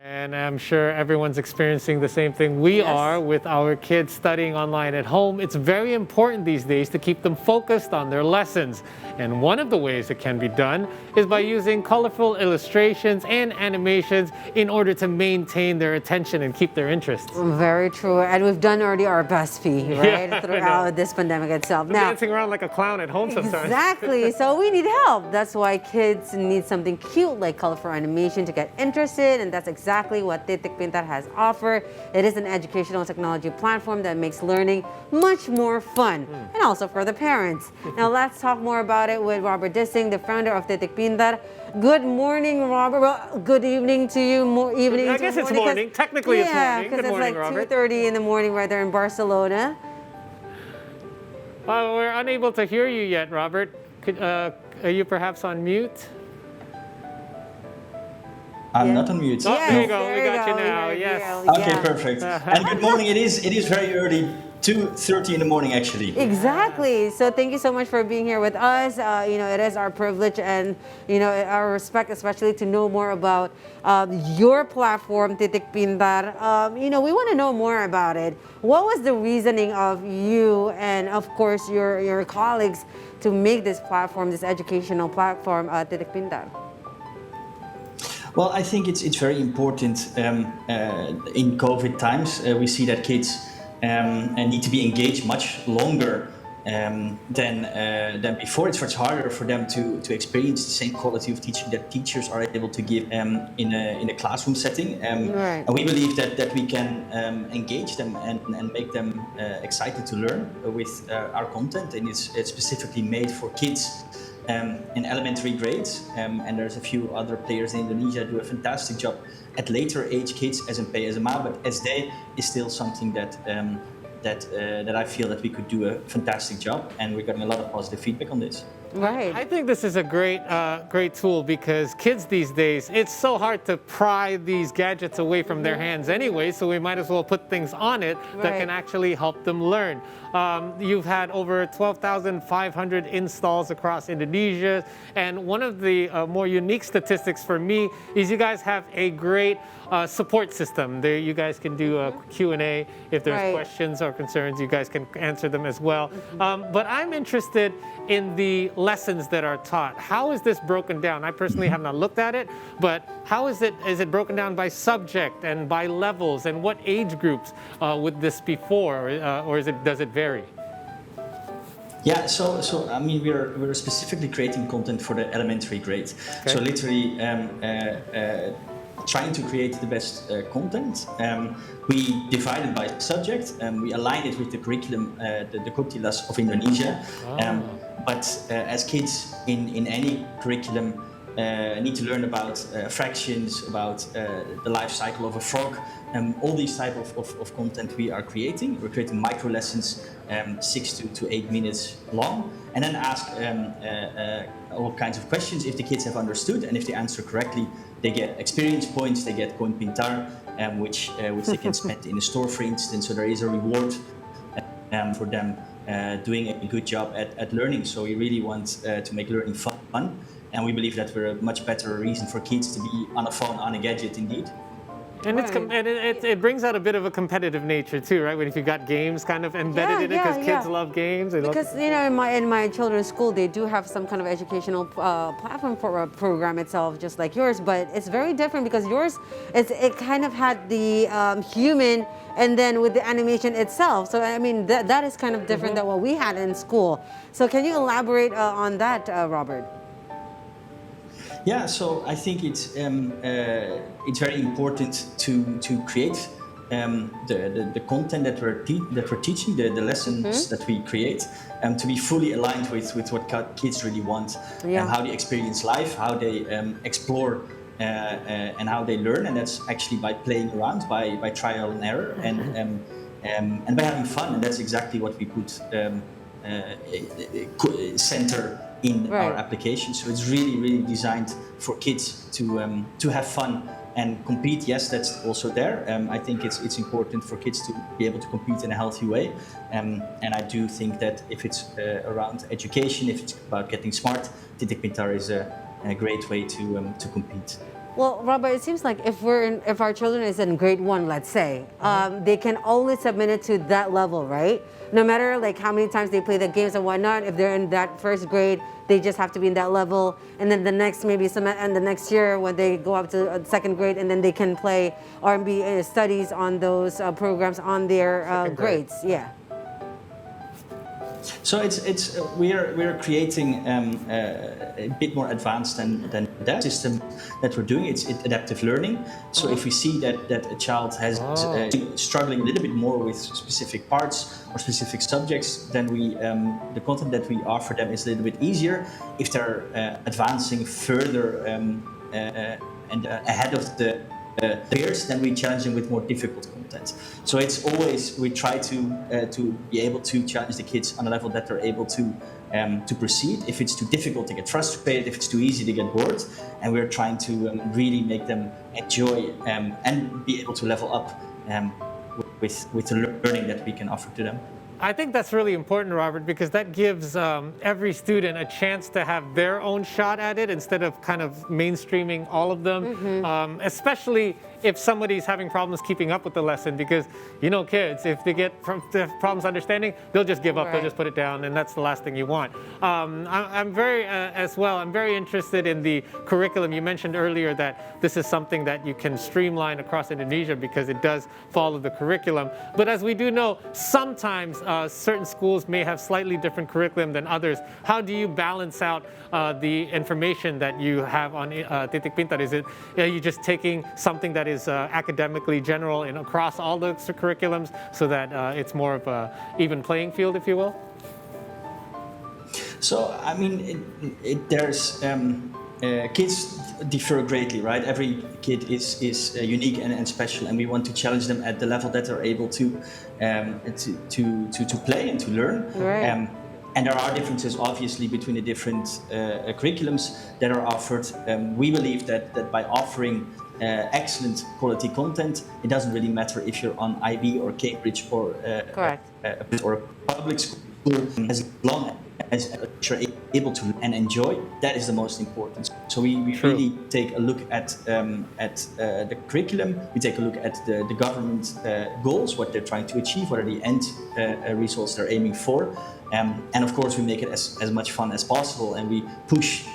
And I'm sure everyone's experiencing the same thing we are with our kids studying online at home. It's very important these days to keep them focused on their lessons. And one of the ways it can be done is by using colorful illustrations and animations in order to maintain their attention and keep their interest. Very true. And we've done already our best, P, right? Throughout this pandemic itself. I'm dancing around like a clown at home sometimes. Exactly. So we need help. That's why kids need something cute like colorful animation to get interested. And that's exactly what Titik Pintar has offered. It is an educational technology platform that makes learning much more fun and also for the parents. Now let's talk more about it with Robbert Deusing, the founder of Titik Pintar. Good morning, Robert. Well, good evening to you. Evening. I guess it's morning. Technically, it's morning. Good morning, it's like Robert. 2:30 in the morning right there in Barcelona. We're unable to hear you yet, Robert. Are you perhaps on mute? I'm not on mute. Oh, there you go. We got you now. Yes. Okay, perfect. And good morning. It is very early. 2:30 in the morning, actually. Exactly. So thank you so much for being here with us. It is our privilege and our respect, especially to know more about your platform, Titik Pintar. We want to know more about it. What was the reasoning of you and, of course, your colleagues to make this platform, this educational platform, Titik Pintar? Well, I think it's very important in COVID times. We see that kids need to be engaged much longer than before. It's much harder for them to experience the same quality of teaching that teachers are able to give in a classroom setting. Right. And we believe that we can engage them and make them excited to learn with our content, and it's specifically made for kids in elementary grades, and there's a few other players in Indonesia who do a fantastic job at later age kids as in PSMA, but SD is still something that I feel that we could do a fantastic job, and we're getting a lot of positive feedback on this. Right. I think this is a great tool because kids these days, it's so hard to pry these gadgets away from their hands anyway, so we might as well put things on it that can actually help them learn. You've had over 12,500 installs across Indonesia, and one of the more unique statistics for me is you guys have a great support system. There, you guys can do a Q&A. If there's questions or concerns, you guys can answer them as well. But I'm interested in the lessons that are taught. How is this broken down? I personally have not looked at it, but how is it broken down by subject and by levels, and what age groups would this be for, or does it vary? Yeah, so I mean, we're specifically creating content for the elementary grade. Okay. So literally trying to create the best content. We divide it by subject, and we align it with the curriculum, the curriculum of Indonesia. But as kids in any curriculum need to learn about fractions, about the life cycle of a frog, all these type of content we are creating. We're creating micro lessons, 6 to 8 minutes long, and then ask all kinds of questions. If the kids have understood and if they answer correctly, they get experience points, they get coin pintar, which they can spend in a store, for instance. So there is a reward for them doing a good job at learning. So we really want to make learning fun, and we believe that we're a much better reason for kids to be on a phone, on a gadget indeed. And it brings out a bit of a competitive nature too, right? When if you got games kind of embedded in it, because kids love games. Because in my children's school, they do have some kind of educational platform for a program itself, just like yours. But it's very different because yours, it kind of had the human, and then with the animation itself. So I mean, that is kind of different than what we had in school. So can you elaborate on that, Robert? Yeah, so I think it's very important to create the content that we're teaching, the lessons that we create, to be fully aligned with what kids really want, and how they experience life, how they explore, and how they learn, and that's actually by playing around, by trial and error, and by having fun, and that's exactly what we could center in our application. So it's really designed for kids to have fun and compete. Yes, that's also there. I think it's important for kids to be able to compete in a healthy way. And I do think that if it's around education, if it's about getting smart, Titik Pintar is a great way to compete. Well, Robert, it seems like if our children is in grade 1, let's say, they can only submit it to that level, right? No matter like how many times they play the games and whatnot, if they're in that first grade, they just have to be in that level. And then the next and the next year when they go up to second grade, and then they can play R&B studies on those programs on their grades. Yeah. So we are creating a bit more advanced than that system that we're doing. It's adaptive learning. So if we see that a child has struggling a little bit more with specific parts or specific subjects, then the content that we offer them is a little bit easier. If they're advancing further and ahead of the peers, then we challenge them with more difficult content. So it's always, we try to be able to challenge the kids on a level that they're able to proceed. If it's too difficult, they get frustrated. If it's too easy, they get bored. And we're trying to really make them enjoy and be able to level up with the learning that we can offer to them. I think that's really important, Robert, because that gives every student a chance to have their own shot at it instead of kind of mainstreaming all of them, especially if somebody's having problems keeping up with the lesson, because kids, if they get problems understanding, they'll just give up, Right. they'll just put it down, and that's the last thing you want. I'm very interested in the curriculum. You mentioned earlier that this is something that you can streamline across Indonesia because it does follow the curriculum. But as we do know, sometimes certain schools may have slightly different curriculum than others. How do you balance out the information that you have on Titik Pintar? Is it you just taking something that is academically general and across all the curriculums so that it's more of a even playing field, if you will? So, I mean, there's kids differ greatly, right? Every kid is unique and special, and we want to challenge them at the level that they're able to play and to learn. Right. And there are differences, obviously, between the different curriculums that are offered. We believe that by offering excellent quality content, it doesn't really matter if you're on IB or Cambridge or or a public school, as long as you're able to and enjoy. That is the most important. So we really take a look at the curriculum. We take a look at the government goals, what they're trying to achieve, what are the end results they're aiming for. And of course, we make it as much fun as possible, and we push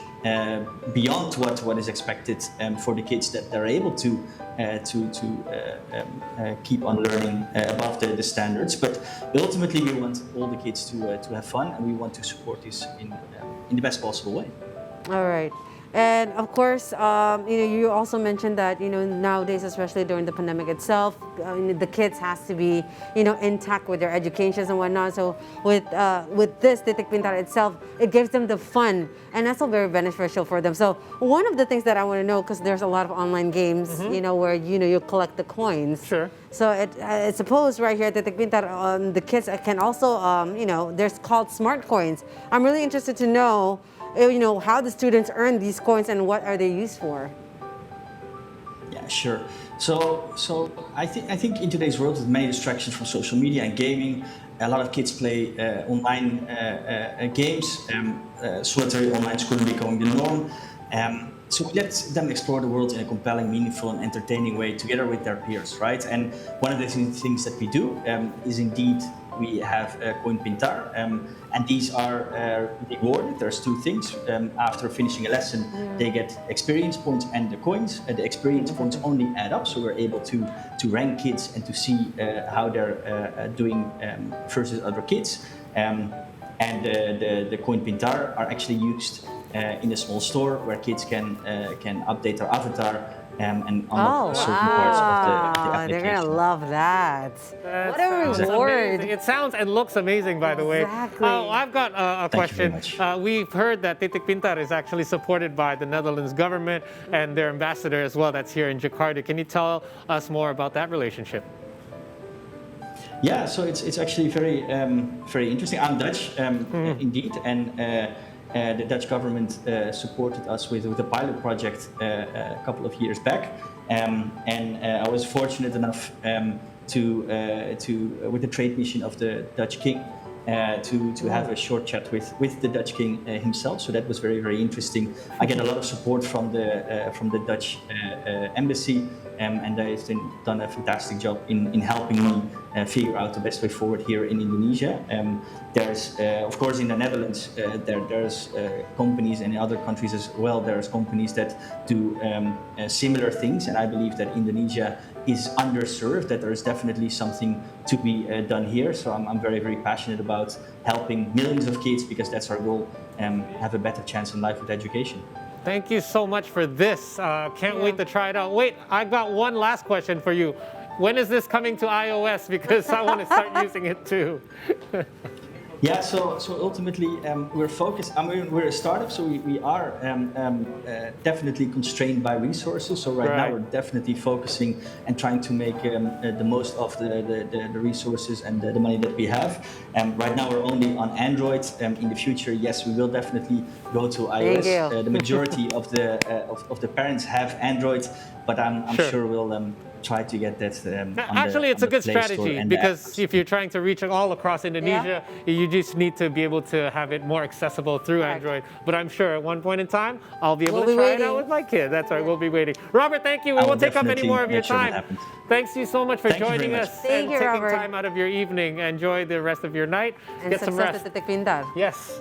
beyond what is expected for the kids, that they're able to keep on learning above the standards. But ultimately, we want all the kids to have fun, and we want to support this in the best possible way. All right. And of course, you also mentioned that, nowadays, especially during the pandemic itself, the kids has to be, intact with their educations and whatnot. So with this Titik Pintar itself, it gives them the fun, and that's all very beneficial for them. So one of the things that I want to know, because there's a lot of online games, where, you collect the coins. Sure. So I suppose right here at Titik Pintar, the kids can also, there's called smart coins. I'm really interested to know, how the students earn these coins and what are they used for? Yeah, sure. So I think in today's world, with many distractions from social media and gaming, a lot of kids play online games. Solitary online schooling becoming the norm. So we let them explore the world in a compelling, meaningful, and entertaining way together with their peers, right? And one of the things that we do is indeed we have Coin Pintar, and these are rewarded. There's two things. After finishing a lesson, they get experience points and the coins. The experience points only add up, so we're able to rank kids and to see how they're doing versus other kids. And the Coin Pintar are actually used in a small store where kids can update their avatar and unlock certain parts of the application. They're gonna love that. What a reward! Amazing. It sounds and looks amazing, by the way. Exactly. I've got a question. Thank you very much. We've heard that Titik Pintar is actually supported by the Netherlands government and their ambassador as well. That's here in Jakarta. Can you tell us more about that relationship? Yeah, so it's actually very very interesting. I'm Dutch, indeed, and the Dutch government supported us with a pilot project a couple of years back, and I was fortunate enough to with the trade mission of the Dutch king to have a short chat with the Dutch king himself. So that was very, very interesting. I get a lot of support from the Dutch embassy, and they've done a fantastic job in helping me figure out the best way forward here in Indonesia. There's, of course, in the Netherlands, there's companies, and in other countries as well, there's companies that do similar things, and I believe that Indonesia is underserved, that there is definitely something to be done here. So I'm very, very passionate about helping millions of kids, because that's our goal, have a better chance in life with education. Thank you so much for this. Can't wait to try it out. Wait, I got one last question for you. When is this coming to iOS? Because I want to start using it too. Yeah, so ultimately we're focused. I mean, we're a startup, so we are definitely constrained by resources. So right now we're definitely focusing and trying to make the most of the resources and the money that we have. Right now we're only on Android. In the future, yes, we will definitely go to iOS. The majority of the parents have Android, but I'm sure we'll try to get that. Actually, it's a good strategy, because if you're trying to reach all across Indonesia, you just need to be able to have it more accessible through Android. But I'm sure at one point in time, I'll be able to try it out with my kid. That's right, we'll be waiting. Robbert, thank you. We won't take up any more of your time. Thanks you so much for joining us and taking time out of your evening. Enjoy the rest of your night. And get some rest. Titik Pintar. Yes.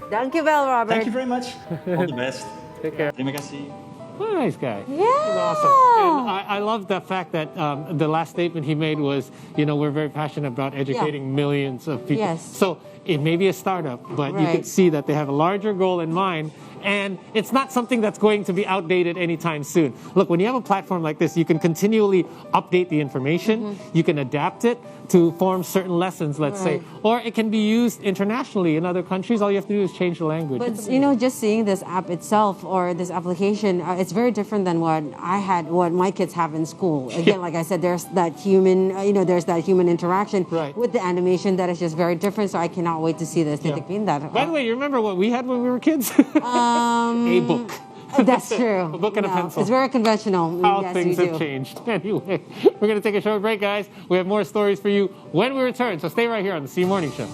Thank you, Robbert. Thank you very much. All the best. Take care. Terima kasih. What a nice guy. Yeah. He's awesome. And I love the fact that the last statement he made was, we're very passionate about educating millions of people. Yes. So it may be a startup, but you can see that they have a larger goal in mind. And it's not something that's going to be outdated anytime soon. Look, when you have a platform like this, you can continually update the information. You can adapt it to form certain lessons, let's say. Or it can be used internationally in other countries. All you have to do is change the language. But, just seeing this app itself or this application, it's very different than what my kids have in school. Again, like I said, there's that human, there's that human interaction with the animation that is just very different. So I cannot wait to see this. Titik Pintar. By the way, you remember what we had when we were kids? A book. That's true. A book and a pencil. It's very conventional. How things have changed. Anyway, we're going to take a short break, guys. We have more stories for you when we return. So stay right here on the C Morning Show.